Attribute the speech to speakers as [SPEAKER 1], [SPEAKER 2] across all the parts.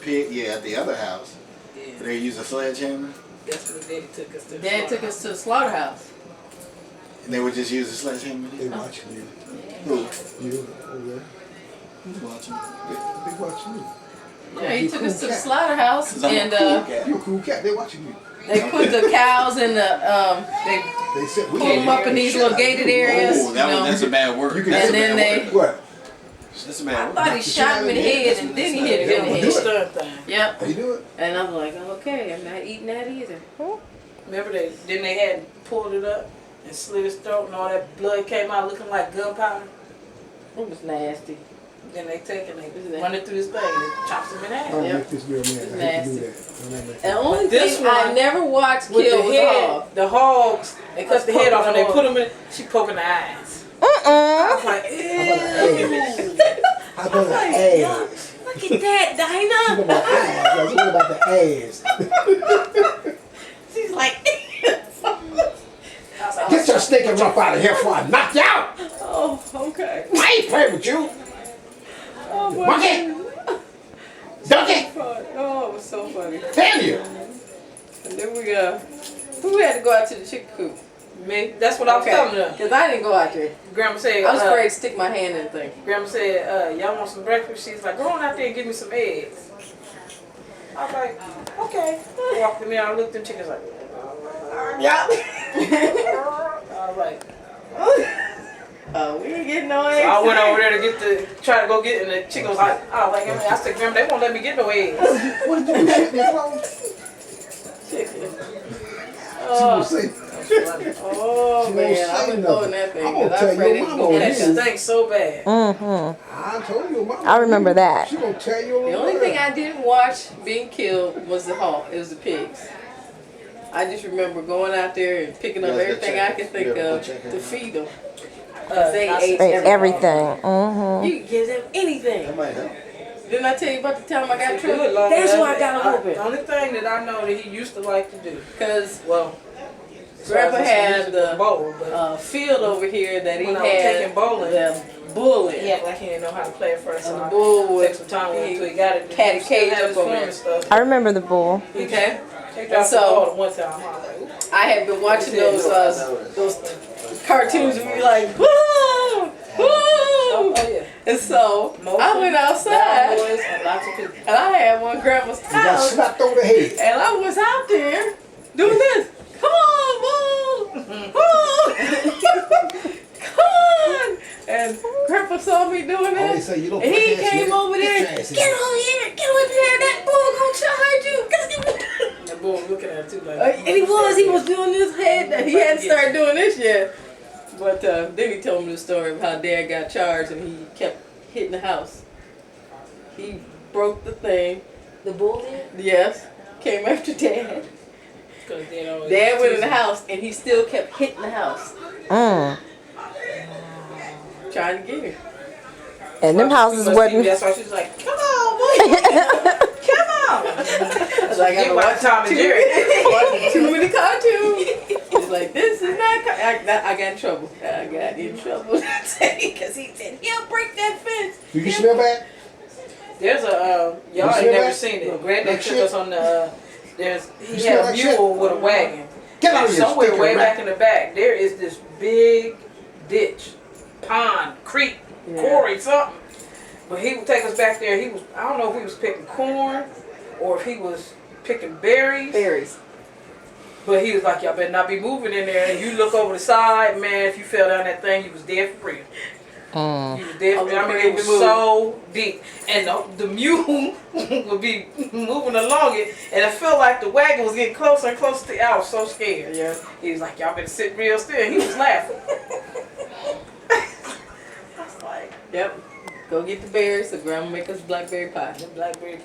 [SPEAKER 1] pig. Yeah, at the other house.
[SPEAKER 2] Yeah.
[SPEAKER 1] They use a sledgehammer.
[SPEAKER 2] That's what Daddy took us to.
[SPEAKER 3] Dad took us to the slaughterhouse.
[SPEAKER 1] And they would just use a sledgehammer.
[SPEAKER 4] They watching you.
[SPEAKER 1] Who?
[SPEAKER 4] You over there.
[SPEAKER 1] Who's watching?
[SPEAKER 4] They watching you.
[SPEAKER 3] Yeah, he took us to the slaughterhouse,
[SPEAKER 1] 'Cause I'm a
[SPEAKER 3] and
[SPEAKER 1] cool cat.
[SPEAKER 4] You a cool cat. They watching you.
[SPEAKER 3] they put the cows in the
[SPEAKER 4] They said we
[SPEAKER 3] pull them up in these little gated areas.
[SPEAKER 1] Oh, that's a bad word.
[SPEAKER 4] You can
[SPEAKER 1] That's
[SPEAKER 3] and
[SPEAKER 1] a
[SPEAKER 3] then
[SPEAKER 1] bad
[SPEAKER 3] they.
[SPEAKER 1] word.
[SPEAKER 4] What?
[SPEAKER 1] That's a
[SPEAKER 3] I
[SPEAKER 1] bad word.
[SPEAKER 3] thought he shot him in the head, and then he hit him in the
[SPEAKER 2] The
[SPEAKER 3] head.
[SPEAKER 2] stern thing.
[SPEAKER 3] Yep.
[SPEAKER 4] How you do it?
[SPEAKER 3] And I'm like, okay, I'm not eating that either.
[SPEAKER 2] Remember they had pulled it up and slit his throat and all that blood came out looking like gunpowder.
[SPEAKER 3] It was nasty.
[SPEAKER 2] Then they take and they run it through this thing and it chops him in half.
[SPEAKER 4] Don't
[SPEAKER 3] Yep.
[SPEAKER 4] make this real man. I hate to do
[SPEAKER 3] Nasty.
[SPEAKER 4] that. Don't make
[SPEAKER 3] And the only
[SPEAKER 2] This
[SPEAKER 3] thing I
[SPEAKER 2] one,
[SPEAKER 3] never watched
[SPEAKER 2] With
[SPEAKER 3] kill
[SPEAKER 2] the
[SPEAKER 3] was
[SPEAKER 2] head,
[SPEAKER 3] hog.
[SPEAKER 2] the hogs, they cut the head off and they
[SPEAKER 3] Poking
[SPEAKER 2] put them in. She poking the eyes. I was like, ew.
[SPEAKER 4] How about the ass?
[SPEAKER 3] Look at that,
[SPEAKER 4] What
[SPEAKER 3] Dinah.
[SPEAKER 4] about the ass? What about the ass?
[SPEAKER 3] She's like,
[SPEAKER 4] Get your stinking rump out of here before I knock you out.
[SPEAKER 3] oh, okay.
[SPEAKER 4] I ain't playing with you.
[SPEAKER 3] Oh, my
[SPEAKER 4] Monkey! Donkey!
[SPEAKER 3] God. Oh, it was so funny.
[SPEAKER 4] Damn you!
[SPEAKER 3] And then who had to go out to the chicken coop?
[SPEAKER 2] Me, that's what I was telling her.
[SPEAKER 3] Because I didn't go out there.
[SPEAKER 2] Grandma said,
[SPEAKER 3] I was afraid to stick my hand in the thing.
[SPEAKER 2] Grandma said, y'all want some breakfast? She's like, go on out there and give me some eggs. I was like, okay. I walked in there, I looked at the chickens like, yeah. I was like,
[SPEAKER 3] Oh, we ain't getting no
[SPEAKER 2] so
[SPEAKER 3] eggs.
[SPEAKER 2] I went over there to try to go get, and the chicken was like, I said, Grandma, they won't let me get no eggs.
[SPEAKER 4] What did you do? Shit in your clothes?
[SPEAKER 3] Chicken.
[SPEAKER 4] She gonna say,
[SPEAKER 3] Oh,
[SPEAKER 4] She
[SPEAKER 3] man,
[SPEAKER 4] won't
[SPEAKER 3] I
[SPEAKER 4] say
[SPEAKER 3] was
[SPEAKER 4] nothing.
[SPEAKER 3] throwing that thing
[SPEAKER 4] I'm gonna
[SPEAKER 3] because
[SPEAKER 4] tell
[SPEAKER 3] I'm afraid
[SPEAKER 4] your
[SPEAKER 3] it was
[SPEAKER 4] mama
[SPEAKER 3] going
[SPEAKER 4] when
[SPEAKER 3] to
[SPEAKER 2] That
[SPEAKER 4] you-
[SPEAKER 2] shit stinks so bad.
[SPEAKER 4] I told you, mama.
[SPEAKER 5] I remember that.
[SPEAKER 4] She gonna tell you.
[SPEAKER 3] The only thing I didn't watch being killed was the hog. It was the pigs. I just remember going out there and picking up
[SPEAKER 1] You guys
[SPEAKER 3] everything
[SPEAKER 1] gotta
[SPEAKER 3] I
[SPEAKER 1] check-
[SPEAKER 3] could think
[SPEAKER 1] you gotta
[SPEAKER 3] of
[SPEAKER 1] check it
[SPEAKER 3] to
[SPEAKER 1] out.
[SPEAKER 3] feed them.
[SPEAKER 2] They
[SPEAKER 3] ate
[SPEAKER 5] Everything.
[SPEAKER 3] You can give them anything.
[SPEAKER 1] That might help.
[SPEAKER 3] Didn't I tell you about the time I got
[SPEAKER 2] Good,
[SPEAKER 3] trouble?
[SPEAKER 2] long
[SPEAKER 3] That's
[SPEAKER 2] enough.
[SPEAKER 3] why I got a
[SPEAKER 2] The
[SPEAKER 3] whooping.
[SPEAKER 2] only thing that I know that he used to like to do,
[SPEAKER 3] Because
[SPEAKER 2] well,
[SPEAKER 3] Grandpa had the
[SPEAKER 2] bowl, but
[SPEAKER 3] field over here that he
[SPEAKER 2] when I was
[SPEAKER 3] had
[SPEAKER 2] taking bowling,
[SPEAKER 3] the bull in.
[SPEAKER 2] he acted like he didn't know how to play it first.
[SPEAKER 3] And
[SPEAKER 2] So
[SPEAKER 3] the
[SPEAKER 2] I
[SPEAKER 3] bull
[SPEAKER 2] took
[SPEAKER 3] would
[SPEAKER 2] some time with him until he got it.
[SPEAKER 3] had a
[SPEAKER 2] He still
[SPEAKER 3] cage
[SPEAKER 2] had
[SPEAKER 3] up
[SPEAKER 2] his
[SPEAKER 3] over
[SPEAKER 2] form
[SPEAKER 3] there.
[SPEAKER 2] and stuff.
[SPEAKER 5] I remember the bull.
[SPEAKER 3] Okay.
[SPEAKER 2] He dropped
[SPEAKER 3] So-
[SPEAKER 2] the ball at one time. I was like, ooh.
[SPEAKER 3] I had been watching those cartoons and be like, woo, woo.
[SPEAKER 2] Oh, yeah.
[SPEAKER 3] And so I went
[SPEAKER 2] Loud
[SPEAKER 3] outside
[SPEAKER 2] noise and lots of people.
[SPEAKER 3] and I had one grandma's
[SPEAKER 4] You got
[SPEAKER 3] house
[SPEAKER 4] slapped over the head.
[SPEAKER 3] and I was out there doing this. Come on, bull. Bull. Come on. And Grandpa saw me doing
[SPEAKER 4] Always
[SPEAKER 3] this.
[SPEAKER 4] say you don't
[SPEAKER 3] And he
[SPEAKER 4] put that
[SPEAKER 3] came
[SPEAKER 4] shit.
[SPEAKER 3] over there.
[SPEAKER 4] Get your ass in
[SPEAKER 3] Get
[SPEAKER 4] here.
[SPEAKER 3] over here. Get over here. That bull gonna charge you.
[SPEAKER 2] That boy was looking at it too. Like,
[SPEAKER 3] And he was doing this head. He hadn't started doing this yet. But then he told me the story of how Dad got charged and he kept hitting the house. He broke the thing.
[SPEAKER 2] The bull did?
[SPEAKER 3] Yes. Came after Dad. Dad went in the house and he still kept hitting the house. Trying to get him.
[SPEAKER 5] And them houses wasn't.
[SPEAKER 2] That's why she was like, come on, boy. Come on.
[SPEAKER 3] So I got to watch
[SPEAKER 2] Tom and Jerry.
[SPEAKER 3] watching too many cartoons. It's like, this is not. I got in trouble. I got in trouble because he said, he'll break that fence.
[SPEAKER 4] Do you smell bad?
[SPEAKER 2] There's a, y'all ain't never seen it. Granddad took us on the, he had a mule with a wagon.
[SPEAKER 4] Get out of here.
[SPEAKER 2] Somewhere
[SPEAKER 4] stinking
[SPEAKER 2] way
[SPEAKER 4] rat.
[SPEAKER 2] back in the back, there is this big ditch, pond, creek, quarry, something. But he would take us back there. He was, I don't know if he was picking corn or if he was picking berries.
[SPEAKER 3] Berries.
[SPEAKER 2] But he was like, y'all better not be moving in there. And you look over the side, man, if you fell down that thing, you was dead for real. You was dead for real. I mean, it was so deep. And the mule would be moving along it. And it felt like the wagon was getting closer and closer to I was so scared.
[SPEAKER 3] Yeah.
[SPEAKER 2] He was like, y'all better sit real still. He was laughing. I was like,
[SPEAKER 3] Yep. Go get the berries so Grandma make us blackberry pie.
[SPEAKER 2] the blackberry.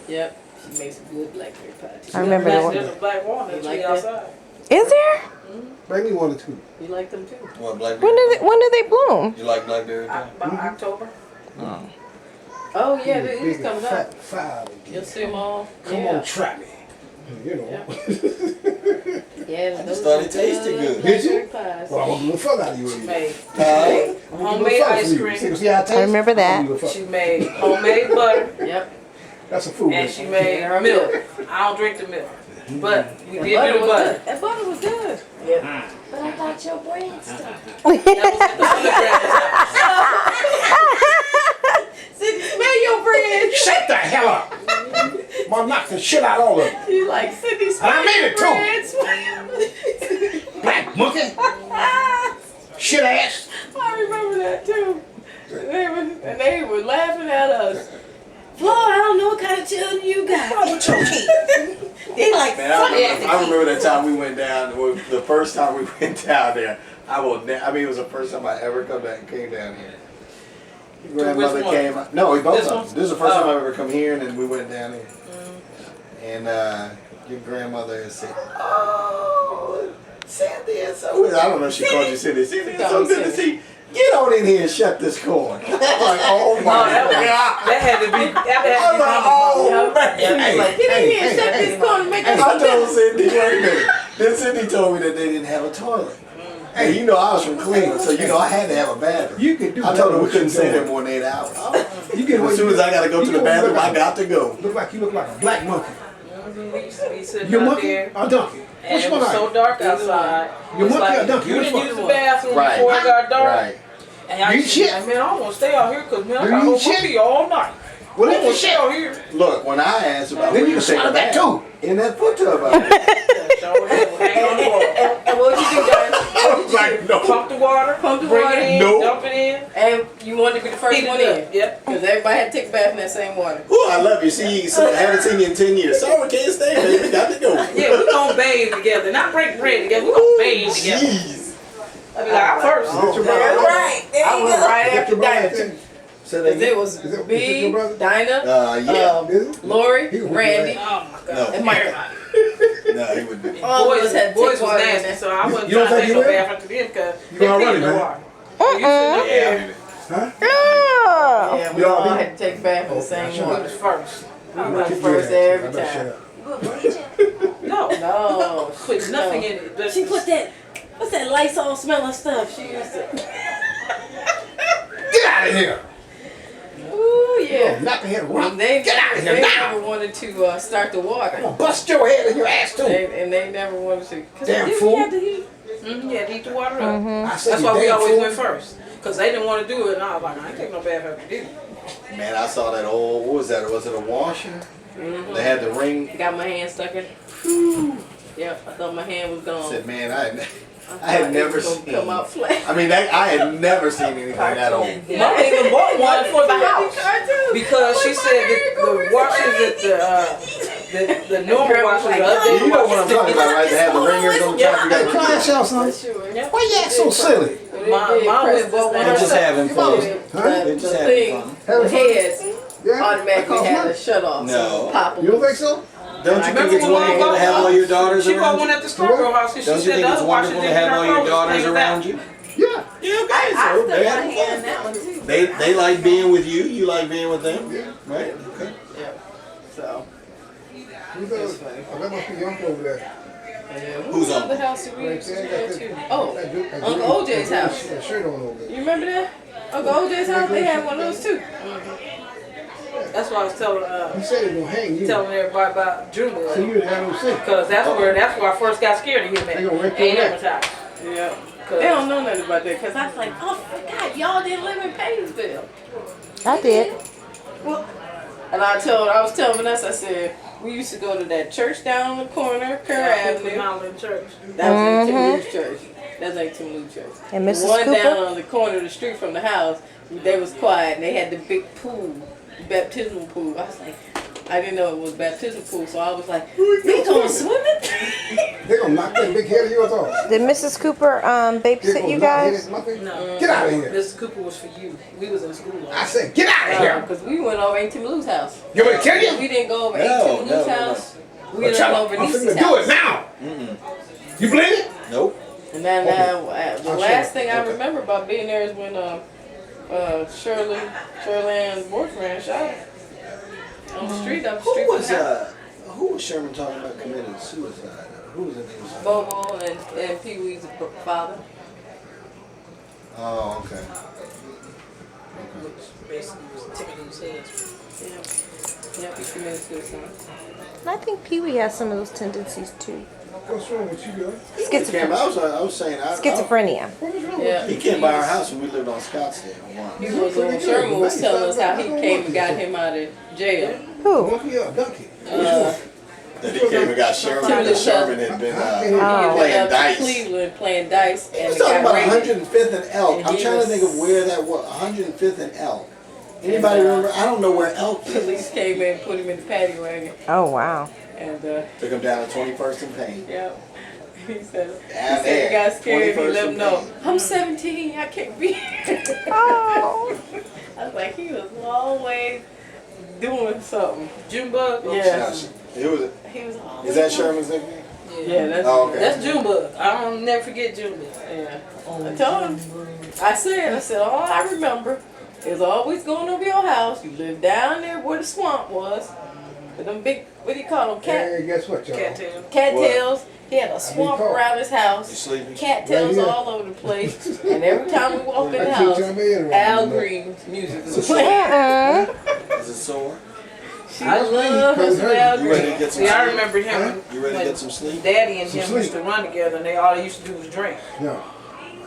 [SPEAKER 3] Yep. She makes some good blackberry pie.
[SPEAKER 5] I remember the one.
[SPEAKER 2] There's a black walnut
[SPEAKER 3] You
[SPEAKER 2] tree
[SPEAKER 3] like that?
[SPEAKER 2] outside.
[SPEAKER 5] Is there?
[SPEAKER 4] Bring me one or two.
[SPEAKER 3] You like them too?
[SPEAKER 1] What, blackberry?
[SPEAKER 5] When do they bloom?
[SPEAKER 1] You like blackberry pie?
[SPEAKER 2] By October.
[SPEAKER 3] Oh yeah,
[SPEAKER 4] You
[SPEAKER 3] he's
[SPEAKER 4] big
[SPEAKER 3] coming
[SPEAKER 4] fat
[SPEAKER 3] up.
[SPEAKER 4] foul
[SPEAKER 3] You'll
[SPEAKER 4] again.
[SPEAKER 3] see them all.
[SPEAKER 4] Come
[SPEAKER 3] yeah.
[SPEAKER 4] on, trap me. You know.
[SPEAKER 3] Yeah,
[SPEAKER 1] I
[SPEAKER 3] those
[SPEAKER 1] just thought
[SPEAKER 3] are
[SPEAKER 1] it tasted good.
[SPEAKER 4] Did you?
[SPEAKER 3] blackberry pies.
[SPEAKER 4] Well, I'm gonna do the fuck out of you.
[SPEAKER 2] She
[SPEAKER 4] anyway.
[SPEAKER 2] made
[SPEAKER 4] I'm gonna do the
[SPEAKER 2] homemade
[SPEAKER 4] fuck
[SPEAKER 2] ice
[SPEAKER 4] for you.
[SPEAKER 2] cream.
[SPEAKER 4] See how it tastes?
[SPEAKER 5] I remember that.
[SPEAKER 4] I'm gonna do the fuck.
[SPEAKER 2] She made homemade butter.
[SPEAKER 3] Yep.
[SPEAKER 4] That's a food.
[SPEAKER 2] and she made milk. I don't drink the milk, but we did do the butter.
[SPEAKER 3] That butter was good.
[SPEAKER 2] Yeah.
[SPEAKER 6] But I thought your bread stuff.
[SPEAKER 2] That was at the undergrad house.
[SPEAKER 3] Cindy, smell your bread.
[SPEAKER 4] Shut the hell up! I'm gonna knock the shit out of all of them.
[SPEAKER 3] You like Cindy, smell
[SPEAKER 4] I made it
[SPEAKER 3] your bread.
[SPEAKER 4] Black monkey. Shit ass.
[SPEAKER 3] I remember that too. And they were laughing at us. Flo, I don't know what kind of children you got. They like
[SPEAKER 1] Man,
[SPEAKER 3] funny
[SPEAKER 1] I remember that time we went down. The first time we went down there, I mean, it was the first time I ever came down here. Your grandmother
[SPEAKER 2] which one?
[SPEAKER 1] came. No, we both
[SPEAKER 2] This
[SPEAKER 1] of
[SPEAKER 2] one?
[SPEAKER 1] them. This is the first time
[SPEAKER 2] Oh.
[SPEAKER 1] I ever come here, and then we went down here. And your grandmother said, "Oh, Sandy, it's so." I don't know if she called you Sandy. Sandy, it's so good to see. Get on in here and shut this corn. I was like, oh my God.
[SPEAKER 2] That had to be. That had
[SPEAKER 1] I
[SPEAKER 2] to
[SPEAKER 1] was
[SPEAKER 2] be.
[SPEAKER 1] like, oh man.
[SPEAKER 3] He like, get in here and shut this corner and make us
[SPEAKER 1] I told Cindy, wait a minute. Then Cindy told me that they didn't have a toilet. Hey, you know I was from Cleveland, so you know I had to have a bathroom.
[SPEAKER 4] You can do
[SPEAKER 1] I told her we
[SPEAKER 4] what
[SPEAKER 1] couldn't
[SPEAKER 4] you
[SPEAKER 1] stay there
[SPEAKER 4] doing.
[SPEAKER 1] more than 8 hours.
[SPEAKER 4] You get
[SPEAKER 1] As soon as I gotta go to the bathroom, I got to go.
[SPEAKER 4] You look like a black monkey.
[SPEAKER 2] We used to be sitting
[SPEAKER 4] You
[SPEAKER 2] out
[SPEAKER 4] monkey
[SPEAKER 2] there,
[SPEAKER 4] or donkey?
[SPEAKER 2] and
[SPEAKER 4] Which
[SPEAKER 2] it
[SPEAKER 4] one
[SPEAKER 2] was
[SPEAKER 4] are
[SPEAKER 2] so
[SPEAKER 4] you?
[SPEAKER 2] dark outside.
[SPEAKER 4] You
[SPEAKER 2] It was
[SPEAKER 4] monkey or
[SPEAKER 2] like,
[SPEAKER 4] donkey?
[SPEAKER 2] you
[SPEAKER 4] Which
[SPEAKER 2] didn't
[SPEAKER 4] one?
[SPEAKER 2] use the bathroom
[SPEAKER 1] Right.
[SPEAKER 2] before it got dark.
[SPEAKER 1] Right.
[SPEAKER 2] And I
[SPEAKER 4] You
[SPEAKER 2] used to be
[SPEAKER 4] shit?
[SPEAKER 2] like, man, I want to stay out here because, man, I
[SPEAKER 4] Do
[SPEAKER 2] got
[SPEAKER 4] you
[SPEAKER 2] whole
[SPEAKER 4] shit?
[SPEAKER 2] monkey all night.
[SPEAKER 4] Well,
[SPEAKER 2] I
[SPEAKER 4] let
[SPEAKER 2] want
[SPEAKER 4] me
[SPEAKER 2] to stay
[SPEAKER 4] shit.
[SPEAKER 2] out here.
[SPEAKER 1] Look, when I asked about
[SPEAKER 4] Then
[SPEAKER 1] where
[SPEAKER 4] you
[SPEAKER 1] you
[SPEAKER 4] can
[SPEAKER 1] take
[SPEAKER 4] swallow
[SPEAKER 1] a
[SPEAKER 4] that
[SPEAKER 1] bath,
[SPEAKER 4] too.
[SPEAKER 1] in that foot tub out there.
[SPEAKER 2] Hang on the wall.
[SPEAKER 3] And what you do, guys?
[SPEAKER 1] I was like, no.
[SPEAKER 2] Pump the water,
[SPEAKER 3] Pump the
[SPEAKER 2] bring
[SPEAKER 3] water.
[SPEAKER 2] it in,
[SPEAKER 1] Nope.
[SPEAKER 2] dump it in,
[SPEAKER 3] And you wanted to be the first
[SPEAKER 2] heat
[SPEAKER 3] one
[SPEAKER 2] it
[SPEAKER 3] in.
[SPEAKER 2] up. Yep.
[SPEAKER 3] Because everybody had to take a bath in that same water.
[SPEAKER 1] Ooh, I love you. See, I haven't seen you in 10 years. Sorry, we can't stay, baby. Got to go.
[SPEAKER 2] Yeah, we gonna bathe together. Not break bread together. We gonna bathe together.
[SPEAKER 1] Jeez.
[SPEAKER 2] I be like, I'm first.
[SPEAKER 4] Is that your
[SPEAKER 3] That's
[SPEAKER 4] brother?
[SPEAKER 3] right. There
[SPEAKER 4] I
[SPEAKER 3] you
[SPEAKER 4] went
[SPEAKER 3] go.
[SPEAKER 4] right after
[SPEAKER 3] Dinah.
[SPEAKER 4] Dinah.
[SPEAKER 1] So
[SPEAKER 3] Because it was
[SPEAKER 4] Is it your
[SPEAKER 3] B,
[SPEAKER 4] brother?
[SPEAKER 3] Dinah,
[SPEAKER 1] yeah.
[SPEAKER 4] Is it?
[SPEAKER 3] Lori,
[SPEAKER 4] He was
[SPEAKER 3] Randy,
[SPEAKER 2] Oh my god.
[SPEAKER 1] No.
[SPEAKER 3] and Michael.
[SPEAKER 1] No, he wouldn't be.
[SPEAKER 3] All of us
[SPEAKER 2] Boys,
[SPEAKER 3] had to
[SPEAKER 2] boys
[SPEAKER 3] take
[SPEAKER 2] was
[SPEAKER 3] water in
[SPEAKER 2] nasty,
[SPEAKER 3] there.
[SPEAKER 2] so I wasn't
[SPEAKER 4] You don't
[SPEAKER 2] trying to
[SPEAKER 4] think
[SPEAKER 2] take no
[SPEAKER 4] you will?
[SPEAKER 2] bath after them because
[SPEAKER 4] You
[SPEAKER 2] they
[SPEAKER 4] gonna
[SPEAKER 2] clean
[SPEAKER 4] run
[SPEAKER 2] the
[SPEAKER 4] it, man?
[SPEAKER 2] water. You sitting up there,
[SPEAKER 1] Yeah.
[SPEAKER 5] Oh.
[SPEAKER 3] Yeah, we
[SPEAKER 4] You
[SPEAKER 3] all
[SPEAKER 4] all
[SPEAKER 3] had to take a bath in the same
[SPEAKER 2] we
[SPEAKER 3] water.
[SPEAKER 2] was first.
[SPEAKER 3] We went first every
[SPEAKER 4] I better shut
[SPEAKER 3] time.
[SPEAKER 4] up.
[SPEAKER 6] You a bleaching?
[SPEAKER 2] No,
[SPEAKER 3] No,
[SPEAKER 2] put nothing in it. Just
[SPEAKER 3] She put that, what's that Lysol smelling stuff she used to.
[SPEAKER 4] Get out of here!
[SPEAKER 3] Ooh, yeah.
[SPEAKER 4] Knock the head rock.
[SPEAKER 3] They,
[SPEAKER 4] Get out of here
[SPEAKER 3] they
[SPEAKER 4] now!
[SPEAKER 3] never wanted to start the
[SPEAKER 4] I'm
[SPEAKER 3] water.
[SPEAKER 4] gonna bust your head in your ass too.
[SPEAKER 3] And they never wanted to. 'Cause
[SPEAKER 4] Damn
[SPEAKER 3] didn't
[SPEAKER 4] fool.
[SPEAKER 3] we have to heat?
[SPEAKER 2] yeah, to heat the water up.
[SPEAKER 4] I said
[SPEAKER 2] That's
[SPEAKER 4] you
[SPEAKER 2] why we
[SPEAKER 4] damn
[SPEAKER 2] always
[SPEAKER 4] fool.
[SPEAKER 2] went first. Because they didn't want to do it, and I was like, I ain't taking no bath after this.
[SPEAKER 1] Man, I saw that old, what was that? Was it a washer? They had the ring.
[SPEAKER 3] Got my hand stuck in. Whew. Yep, I thought my hand was
[SPEAKER 1] I
[SPEAKER 3] gone.
[SPEAKER 1] said, man, I
[SPEAKER 3] thought
[SPEAKER 1] had
[SPEAKER 3] it
[SPEAKER 1] never
[SPEAKER 3] was gonna
[SPEAKER 1] seen.
[SPEAKER 3] come out flat.
[SPEAKER 1] I mean, I had never seen anything that old.
[SPEAKER 2] Mom even bought one for the house.
[SPEAKER 3] Cartoon.
[SPEAKER 2] Because she said that the washers at the normal washers are up there.
[SPEAKER 1] You know what I'm talking about, right? They have the ringers on the top. You
[SPEAKER 4] Hey,
[SPEAKER 1] got
[SPEAKER 4] can I ask y'all something?
[SPEAKER 3] Sure.
[SPEAKER 4] Why you act so silly?
[SPEAKER 2] Mom went bought one
[SPEAKER 1] They're just
[SPEAKER 2] herself.
[SPEAKER 1] having fun.
[SPEAKER 4] Huh?
[SPEAKER 1] They're
[SPEAKER 3] The
[SPEAKER 1] just
[SPEAKER 3] thing,
[SPEAKER 1] having fun.
[SPEAKER 3] the heads
[SPEAKER 4] Yeah? That
[SPEAKER 3] automatically
[SPEAKER 4] costs
[SPEAKER 3] had
[SPEAKER 4] money.
[SPEAKER 3] a shut off.
[SPEAKER 1] No.
[SPEAKER 3] So pop 'em.
[SPEAKER 4] You don't think so?
[SPEAKER 1] Don't you think
[SPEAKER 2] Remember
[SPEAKER 1] it's
[SPEAKER 2] when Mom
[SPEAKER 1] wonderful to
[SPEAKER 2] bought
[SPEAKER 1] have all your daughters
[SPEAKER 2] She bought
[SPEAKER 1] around
[SPEAKER 2] one
[SPEAKER 1] you?
[SPEAKER 2] at the Scarborough house, and she
[SPEAKER 1] Don't you
[SPEAKER 2] said
[SPEAKER 1] think
[SPEAKER 2] the
[SPEAKER 1] it's
[SPEAKER 2] other washers
[SPEAKER 1] wonderful to
[SPEAKER 2] didn't
[SPEAKER 1] have all your
[SPEAKER 2] clothes
[SPEAKER 1] daughters
[SPEAKER 2] clean
[SPEAKER 1] around
[SPEAKER 2] out.
[SPEAKER 1] you?
[SPEAKER 4] Yeah.
[SPEAKER 1] Yeah, okay.
[SPEAKER 6] I
[SPEAKER 1] So
[SPEAKER 6] stuck
[SPEAKER 1] they
[SPEAKER 6] my
[SPEAKER 1] having
[SPEAKER 6] hand in
[SPEAKER 1] fun.
[SPEAKER 6] that one too.
[SPEAKER 1] They like being with you. You like being with them. Right? Okay.
[SPEAKER 3] So,
[SPEAKER 4] Who's that? Oh, that must be your uncle over there.
[SPEAKER 1] Who's
[SPEAKER 3] the
[SPEAKER 1] uncle?
[SPEAKER 3] house that we
[SPEAKER 4] Right
[SPEAKER 3] used to
[SPEAKER 4] there.
[SPEAKER 3] go
[SPEAKER 4] Got
[SPEAKER 3] to?
[SPEAKER 4] that-
[SPEAKER 3] Oh,
[SPEAKER 4] that good- that
[SPEAKER 3] Uncle
[SPEAKER 4] good-
[SPEAKER 3] OJ's
[SPEAKER 4] that
[SPEAKER 3] house.
[SPEAKER 4] good shirt on over there.
[SPEAKER 3] You remember that? Uncle OJ's house, they had one of those too.
[SPEAKER 2] That's why I was telling
[SPEAKER 4] He said he gonna hang you.
[SPEAKER 2] telling everybody about
[SPEAKER 4] So
[SPEAKER 2] Junior.
[SPEAKER 4] you didn't have no sense.
[SPEAKER 2] Because that's where I first got scared of him
[SPEAKER 4] They gonna
[SPEAKER 2] at.
[SPEAKER 4] rip your
[SPEAKER 2] Ain't
[SPEAKER 4] neck.
[SPEAKER 2] advertised.
[SPEAKER 3] Yeah. They don't know nothing about that because I was like, oh my God, y'all didn't live in Painesville.
[SPEAKER 5] I did.
[SPEAKER 3] And I was telling Vanessa, I said, we used to go to that church down on the corner, Kerr Avenue.
[SPEAKER 2] Highland Church.
[SPEAKER 3] That was Tim Lou's church. That's like Tim Lou's church.
[SPEAKER 5] And
[SPEAKER 3] The
[SPEAKER 5] Mrs.
[SPEAKER 3] one
[SPEAKER 5] Cooper?
[SPEAKER 3] down on the corner of the street from the house, they was quiet and they had the big pool, baptismal pool. I was like, I didn't know it was baptismal pool, so I was like, we going swimming?
[SPEAKER 4] They gonna knock that big head of yours off.
[SPEAKER 5] Did Mrs. Cooper
[SPEAKER 4] They
[SPEAKER 5] babysit
[SPEAKER 4] gonna
[SPEAKER 5] you
[SPEAKER 4] knock
[SPEAKER 5] guys?
[SPEAKER 4] his muffin?
[SPEAKER 2] No.
[SPEAKER 4] Get out of here.
[SPEAKER 2] Mrs. Cooper was for you. We was in school.
[SPEAKER 4] I said, get out of here.
[SPEAKER 3] Because we went over Aunt Tim Lou's house.
[SPEAKER 4] You want me to kill you?
[SPEAKER 3] We didn't go over
[SPEAKER 1] No,
[SPEAKER 3] Aunt Tim
[SPEAKER 1] no,
[SPEAKER 3] Lou's
[SPEAKER 1] no, no.
[SPEAKER 3] house. We
[SPEAKER 4] But
[SPEAKER 3] went
[SPEAKER 4] y'all,
[SPEAKER 3] over
[SPEAKER 4] I'm
[SPEAKER 3] Niece's
[SPEAKER 4] finna do it
[SPEAKER 3] house.
[SPEAKER 4] now. You bleeding?
[SPEAKER 1] Nope.
[SPEAKER 3] And then the
[SPEAKER 4] I'll
[SPEAKER 3] last
[SPEAKER 4] show
[SPEAKER 3] thing
[SPEAKER 4] you.
[SPEAKER 3] I
[SPEAKER 4] Okay.
[SPEAKER 3] remember about being there is when Shirley's boyfriend shot her on the street, up the street
[SPEAKER 1] Who
[SPEAKER 3] from
[SPEAKER 1] was
[SPEAKER 3] the house.
[SPEAKER 1] who was Sherman talking about committing suicide? Who was it?
[SPEAKER 3] Bobo and Pee Wee's father.
[SPEAKER 1] Oh, okay.
[SPEAKER 2] Basically, was tickling his head.
[SPEAKER 3] Yeah. Yep, he committed suicide.
[SPEAKER 5] And I think Pee Wee has some of those tendencies too.
[SPEAKER 4] What's wrong with you, girl?
[SPEAKER 1] I was saying,
[SPEAKER 5] Schizophrenia.
[SPEAKER 4] What was wrong
[SPEAKER 3] Yeah.
[SPEAKER 1] he came by our house when we lived on Scottsdale
[SPEAKER 3] He
[SPEAKER 1] once.
[SPEAKER 3] was Sherman was telling us how he came and got him out of jail.
[SPEAKER 5] Who?
[SPEAKER 4] Monkey or donkey?
[SPEAKER 1] That he came and got Sherman because Sherman had been
[SPEAKER 3] He
[SPEAKER 5] Oh.
[SPEAKER 1] playing
[SPEAKER 3] ended up in
[SPEAKER 1] dice.
[SPEAKER 3] Cleveland playing dice.
[SPEAKER 1] He
[SPEAKER 3] And
[SPEAKER 1] was
[SPEAKER 3] the
[SPEAKER 1] talking
[SPEAKER 3] guy
[SPEAKER 1] about
[SPEAKER 3] raped him.
[SPEAKER 1] 105th and Elk.
[SPEAKER 3] And
[SPEAKER 1] I'm
[SPEAKER 3] he
[SPEAKER 1] trying to
[SPEAKER 3] was-
[SPEAKER 1] think of where that was. 105th and Elk. Anybody remember? I don't know where Elk is.
[SPEAKER 3] Police came in and put him in the paddy wagon.
[SPEAKER 5] Oh wow.
[SPEAKER 3] And,
[SPEAKER 1] Took him down to 21st and Payne.
[SPEAKER 3] yeah. He said
[SPEAKER 1] Down
[SPEAKER 3] he
[SPEAKER 1] there.
[SPEAKER 3] got scared. He
[SPEAKER 1] 21st
[SPEAKER 3] let him
[SPEAKER 1] and
[SPEAKER 3] know,
[SPEAKER 1] Payne.
[SPEAKER 3] I'm 17, I can't be here.
[SPEAKER 5] Oh.
[SPEAKER 3] I was like, he was always doing something.
[SPEAKER 2] Junebug?
[SPEAKER 3] Yeah.
[SPEAKER 1] It was.
[SPEAKER 3] He was always
[SPEAKER 1] Is that
[SPEAKER 3] doing-
[SPEAKER 1] Sherman's nickname?
[SPEAKER 3] Yeah, that's
[SPEAKER 1] Oh, okay.
[SPEAKER 2] That's Junebug. I don't never forget Junebug.
[SPEAKER 3] Yeah. I told him. I said, all I remember is always going over your house. You live down there where the swamp was. With them big, what do you call them?
[SPEAKER 4] Hey, guess what, y'all?
[SPEAKER 2] Cattail.
[SPEAKER 3] Cattails. He had a swamp
[SPEAKER 4] caught.
[SPEAKER 3] around his
[SPEAKER 1] You
[SPEAKER 3] house.
[SPEAKER 1] sleeping?
[SPEAKER 3] Cattails
[SPEAKER 4] Right here.
[SPEAKER 3] all over the place. And every time we walk in the
[SPEAKER 4] I keep
[SPEAKER 3] house,
[SPEAKER 4] telling my head around
[SPEAKER 3] Al
[SPEAKER 4] the
[SPEAKER 3] Green's music was playing.
[SPEAKER 5] Uh-uh.
[SPEAKER 1] Is it sore?
[SPEAKER 3] I love her some Al
[SPEAKER 1] You ready to
[SPEAKER 3] Green.
[SPEAKER 1] get some
[SPEAKER 2] See, I
[SPEAKER 1] sleep?
[SPEAKER 2] remember him
[SPEAKER 1] You ready to
[SPEAKER 2] when
[SPEAKER 1] get some sleep?
[SPEAKER 2] Daddy and
[SPEAKER 4] Some
[SPEAKER 2] him
[SPEAKER 4] sleep.
[SPEAKER 2] used to run together, and all they used to do was drink.
[SPEAKER 4] No.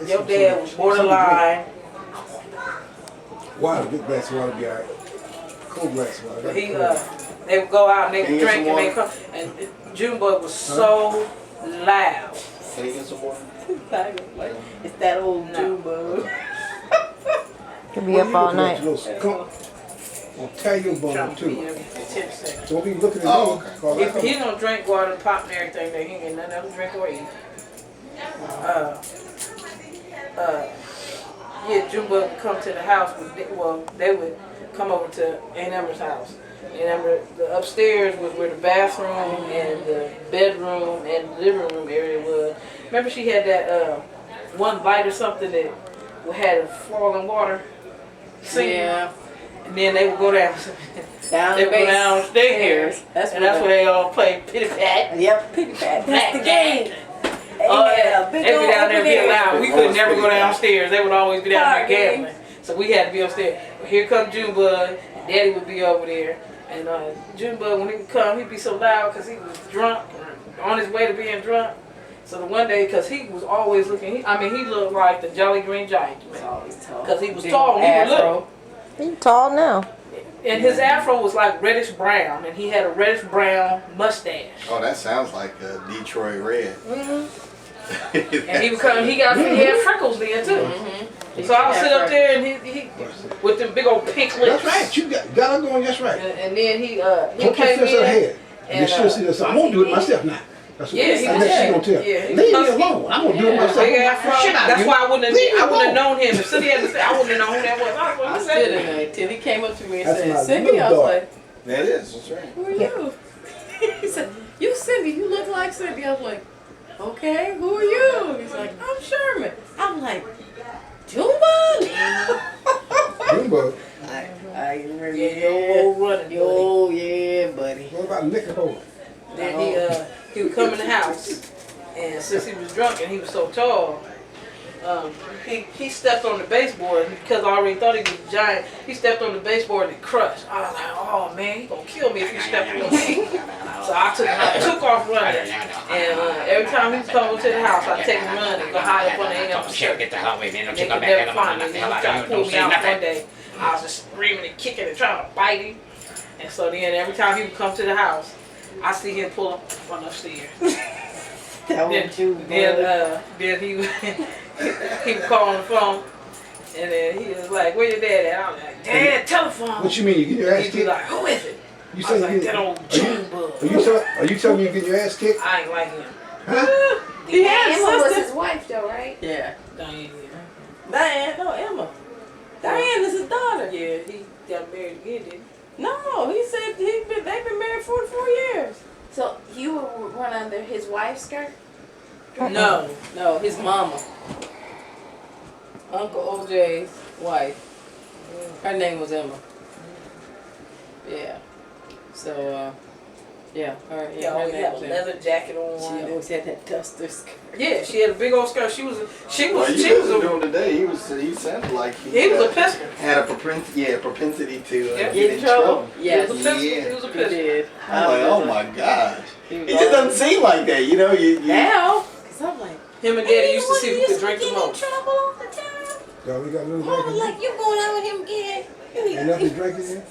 [SPEAKER 2] Your dad was borderline.
[SPEAKER 4] Water, big glass of water, be all right. Cold glass of water.
[SPEAKER 2] He they would go out and they
[SPEAKER 1] Can
[SPEAKER 2] would
[SPEAKER 1] you get
[SPEAKER 2] drink
[SPEAKER 1] some
[SPEAKER 2] and they come. And Junebug was so loud.
[SPEAKER 1] Can you get some water?
[SPEAKER 3] Like, it's that old Junebug.
[SPEAKER 5] Could be up all night.
[SPEAKER 4] I'll tell you about
[SPEAKER 2] Trying
[SPEAKER 4] it
[SPEAKER 2] to be
[SPEAKER 4] too.
[SPEAKER 2] every 10 seconds.
[SPEAKER 4] Don't be looking at
[SPEAKER 1] Oh,
[SPEAKER 4] me.
[SPEAKER 1] okay.
[SPEAKER 4] Cause
[SPEAKER 2] If he don't drink water, pop and everything, then he ain't nothing else to drink or eat. Yeah, Junebug would come to the house. They would come over to Aunt Emma's house. Aunt Emma, the upstairs was where the bathroom and the bedroom and the living room area was. Remember she had that one light or something that had falling water sink?
[SPEAKER 3] Yeah.
[SPEAKER 2] And then they would go down.
[SPEAKER 3] Down
[SPEAKER 2] They
[SPEAKER 3] the
[SPEAKER 2] would go
[SPEAKER 3] base.
[SPEAKER 2] downstairs.
[SPEAKER 3] That's
[SPEAKER 2] And that's
[SPEAKER 3] what
[SPEAKER 2] where they all played pitty pat.
[SPEAKER 3] Yep, piggy pat. That's the game.
[SPEAKER 2] Oh yeah,
[SPEAKER 3] big
[SPEAKER 2] they'd be
[SPEAKER 3] old
[SPEAKER 2] down there
[SPEAKER 3] open
[SPEAKER 2] being
[SPEAKER 3] area.
[SPEAKER 2] loud. We could never go downstairs. They would always be down there
[SPEAKER 3] Card game.
[SPEAKER 2] gambling. So we had to be upstairs. But here come Junebug. Daddy would be over there. And Junebug, when he would come, he'd be so loud because he was drunk, or on his way to being drunk. So the one day, because he was always looking, he looked like the Jolly Green Giant. Because he was tall and he was little.
[SPEAKER 5] He's tall now.
[SPEAKER 2] And his afro was like reddish brown, and he had a reddish brown mustache.
[SPEAKER 1] Oh, that sounds like Detroit Red.
[SPEAKER 2] And he would come, he had freckles then too. So I would sit up there and he with them big old pink lips.
[SPEAKER 4] That's right. You got it going just right.
[SPEAKER 2] And then he
[SPEAKER 4] Put your
[SPEAKER 2] came
[SPEAKER 4] fist
[SPEAKER 2] in.
[SPEAKER 4] ahead. And
[SPEAKER 2] and,
[SPEAKER 4] she'll see this. I won't do it myself now. That's what
[SPEAKER 2] Yeah, he
[SPEAKER 4] I
[SPEAKER 2] was
[SPEAKER 4] guess she gonna tell.
[SPEAKER 2] yeah, he
[SPEAKER 4] Leave
[SPEAKER 2] was
[SPEAKER 4] me alone. I'm gonna do it myself.
[SPEAKER 2] Big afro.
[SPEAKER 4] Shit out of
[SPEAKER 2] That's
[SPEAKER 4] you.
[SPEAKER 2] why I wouldn't
[SPEAKER 4] Leave me
[SPEAKER 2] have
[SPEAKER 4] alone.
[SPEAKER 2] known him. If Cindy had to say, I wouldn't have known who that was. I was
[SPEAKER 3] I
[SPEAKER 2] like,
[SPEAKER 3] stood in there until he came up to me and
[SPEAKER 4] That's
[SPEAKER 3] said,
[SPEAKER 4] my
[SPEAKER 3] Cindy, I
[SPEAKER 4] little
[SPEAKER 3] was
[SPEAKER 4] dog.
[SPEAKER 3] like,
[SPEAKER 1] That is, that's right.
[SPEAKER 3] who are you? He said, you Cindy, you look like Cindy. I was like, okay, who are you? He's like, I'm Sherman. I'm like, Junebug?
[SPEAKER 4] Junebug.
[SPEAKER 3] I remember
[SPEAKER 2] Yeah, running.
[SPEAKER 3] Yo, yeah, buddy.
[SPEAKER 4] What about liquor hole?
[SPEAKER 2] Then he would come in the house, and since he was drunk and he was so tall, he stepped on the baseboard because I already thought he was a giant. He stepped on the baseboard and it crushed. I was like, oh man, he gonna kill me if he stepped on me. So I took off running, and every time he come over to the house, I take him running, go hide up on the end of the shirt. They could never find me. He tried to pull me out one day. I was just screaming and kicking and trying to bite him. And so then every time he would come to the house, I see him pull up from upstairs.
[SPEAKER 3] That
[SPEAKER 2] Then,
[SPEAKER 3] was Junebug.
[SPEAKER 2] then he would call on the phone, and then he was like, "Where your dad at?" I was like, "Dad, telephone."
[SPEAKER 4] What you mean? You get your ass
[SPEAKER 2] He'd be
[SPEAKER 4] kicked?
[SPEAKER 2] like, "Who is it?"
[SPEAKER 4] You
[SPEAKER 2] I was
[SPEAKER 4] say
[SPEAKER 2] like,
[SPEAKER 4] you
[SPEAKER 2] "That old Junebug."
[SPEAKER 4] Are you telling me you get your ass kicked?
[SPEAKER 2] I ain't like him.
[SPEAKER 4] Huh?
[SPEAKER 3] He had
[SPEAKER 6] Emma
[SPEAKER 3] a
[SPEAKER 6] was
[SPEAKER 3] sister.
[SPEAKER 6] his wife though, right?
[SPEAKER 3] Yeah.
[SPEAKER 2] Diane,
[SPEAKER 3] Diane, no, Emma. Diane is his daughter.
[SPEAKER 2] yeah, he got married again, didn't he?
[SPEAKER 3] No, he said they've been married 44 years.
[SPEAKER 6] So you would run under his wife's skirt?
[SPEAKER 2] No.
[SPEAKER 3] No, his mama. Uncle OJ's wife. Her name was Emma. Yeah. So, Yeah, her,
[SPEAKER 2] She
[SPEAKER 3] yeah, her
[SPEAKER 2] always
[SPEAKER 3] name
[SPEAKER 2] had a
[SPEAKER 3] was there.
[SPEAKER 2] leather jacket
[SPEAKER 3] She
[SPEAKER 2] on.
[SPEAKER 3] always had that duster skirt.
[SPEAKER 2] Yeah, she had a big old skirt. She was
[SPEAKER 1] Well, you
[SPEAKER 2] she was
[SPEAKER 1] listened to
[SPEAKER 2] a
[SPEAKER 1] him today. He sounded like
[SPEAKER 2] he was a pistol.
[SPEAKER 1] had a propensity to
[SPEAKER 2] Yeah.
[SPEAKER 1] get in trouble.
[SPEAKER 3] Yes,
[SPEAKER 2] He was a pistol.
[SPEAKER 1] Yeah.
[SPEAKER 2] He was a
[SPEAKER 3] he
[SPEAKER 2] pistol.
[SPEAKER 3] did.
[SPEAKER 1] I'm like, oh my gosh.
[SPEAKER 3] He was
[SPEAKER 1] It just doesn't seem like that, you know. You
[SPEAKER 3] now, cause I'm like,
[SPEAKER 2] Him and Daddy used to see who could drink the most.
[SPEAKER 6] trouble all the time.
[SPEAKER 4] Yo, we got a little
[SPEAKER 6] Mama
[SPEAKER 4] drinking.
[SPEAKER 6] like, you going out with him again?
[SPEAKER 4] Ain't nothing drinking in?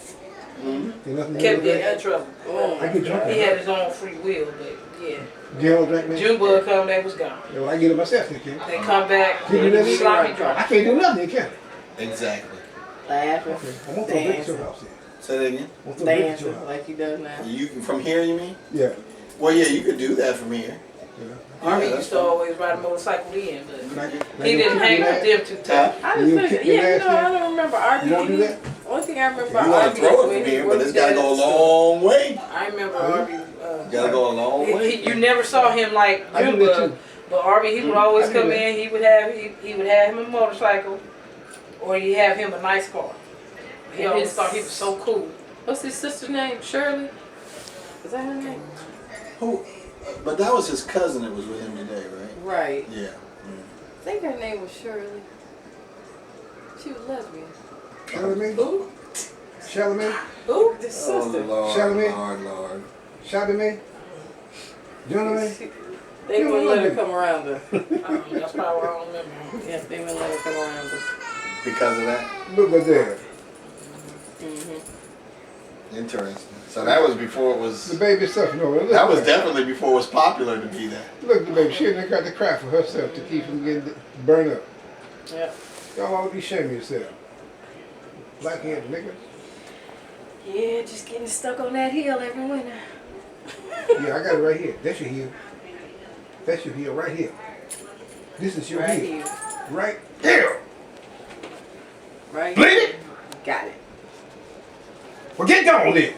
[SPEAKER 1] Mhm.
[SPEAKER 4] Ain't nothing
[SPEAKER 2] Kept
[SPEAKER 4] drinking?
[SPEAKER 2] getting in trouble.
[SPEAKER 3] oh,
[SPEAKER 4] I get drunk.
[SPEAKER 2] He had his own free will, but yeah.
[SPEAKER 4] You don't drink, man?
[SPEAKER 2] Junebug come, they was gone.
[SPEAKER 4] Yeah, well, I get it myself, then, kid.
[SPEAKER 2] They come back,
[SPEAKER 4] You do that either?
[SPEAKER 2] sloppy drunk.
[SPEAKER 4] I can't do nothing, can
[SPEAKER 1] Exactly.
[SPEAKER 3] laughing,
[SPEAKER 4] Okay. I want to drink at your house, then.
[SPEAKER 1] Say that again.
[SPEAKER 4] I want to drink at your
[SPEAKER 3] dancing
[SPEAKER 4] house.
[SPEAKER 3] like he does now.
[SPEAKER 1] You from here? You mean?
[SPEAKER 4] Yeah.
[SPEAKER 1] Well, yeah, you could do that from here.
[SPEAKER 2] Army
[SPEAKER 1] Yeah,
[SPEAKER 2] used to always ride a motorcycle in, but
[SPEAKER 4] Like,
[SPEAKER 2] he didn't hang with them too tough.
[SPEAKER 3] I
[SPEAKER 4] You
[SPEAKER 3] just
[SPEAKER 4] kick
[SPEAKER 3] think,
[SPEAKER 4] your
[SPEAKER 3] yeah, you
[SPEAKER 4] ass
[SPEAKER 3] know, I
[SPEAKER 4] then?
[SPEAKER 3] don't remember RB.
[SPEAKER 4] You don't do that?
[SPEAKER 3] Only thing I remember
[SPEAKER 1] You want
[SPEAKER 3] RB
[SPEAKER 1] to throw
[SPEAKER 3] is
[SPEAKER 1] it
[SPEAKER 3] when
[SPEAKER 1] from
[SPEAKER 3] he
[SPEAKER 1] here, but
[SPEAKER 3] worked
[SPEAKER 1] it's got to
[SPEAKER 3] at
[SPEAKER 1] go a
[SPEAKER 3] the store.
[SPEAKER 1] long way.
[SPEAKER 2] I remember Arby.
[SPEAKER 1] Got to go a long way.
[SPEAKER 2] You never saw him like
[SPEAKER 4] I do that
[SPEAKER 2] Junebug,
[SPEAKER 4] too.
[SPEAKER 2] but Arby he would always
[SPEAKER 4] I do
[SPEAKER 2] come
[SPEAKER 4] that.
[SPEAKER 2] in. He would have him a motorcycle, or he'd have him a nice car. He
[SPEAKER 3] And
[SPEAKER 2] always
[SPEAKER 3] his-
[SPEAKER 2] thought he was so cool.
[SPEAKER 3] What's his sister's name? Shirley? Is that her name?
[SPEAKER 1] Who? But that was his cousin that was with him today, right?
[SPEAKER 3] Right.
[SPEAKER 1] Yeah.
[SPEAKER 3] I think her name was Shirley. She was lesbian.
[SPEAKER 4] Charlemagne?
[SPEAKER 2] Who?
[SPEAKER 4] Charlemagne?
[SPEAKER 2] Who?
[SPEAKER 3] The
[SPEAKER 1] Oh
[SPEAKER 3] sister.
[SPEAKER 1] Lord,
[SPEAKER 4] Charlemagne?
[SPEAKER 1] Lord.
[SPEAKER 4] Charlemagne? Gentlemen?
[SPEAKER 3] They
[SPEAKER 4] You
[SPEAKER 3] wouldn't
[SPEAKER 4] don't
[SPEAKER 3] let her
[SPEAKER 4] know
[SPEAKER 3] come around her.
[SPEAKER 2] That's probably why I don't remember him.
[SPEAKER 3] Yeah, they wouldn't let her come around her.
[SPEAKER 1] Because of that.
[SPEAKER 4] Look at that.
[SPEAKER 1] Interesting. So that was before it
[SPEAKER 4] The
[SPEAKER 1] was.
[SPEAKER 4] baby stuff, no. Look
[SPEAKER 1] That was
[SPEAKER 4] at
[SPEAKER 1] definitely before it was popular to be that.
[SPEAKER 4] Look at the baby. She done got the crap for herself to keep from getting burned up.
[SPEAKER 3] Yeah.
[SPEAKER 4] Y'all ought to be ashamed of yourself. Black-headed niggas.
[SPEAKER 3] Yeah, just getting stuck on that hill every winter.
[SPEAKER 4] Yeah, I got it right here. That's your heel. That's your heel right here. This is your
[SPEAKER 3] Right
[SPEAKER 4] heel.
[SPEAKER 3] here.
[SPEAKER 4] Right there.
[SPEAKER 3] Right
[SPEAKER 4] Bleed
[SPEAKER 3] here.
[SPEAKER 4] it?
[SPEAKER 3] Got it.
[SPEAKER 4] Well, get gone then.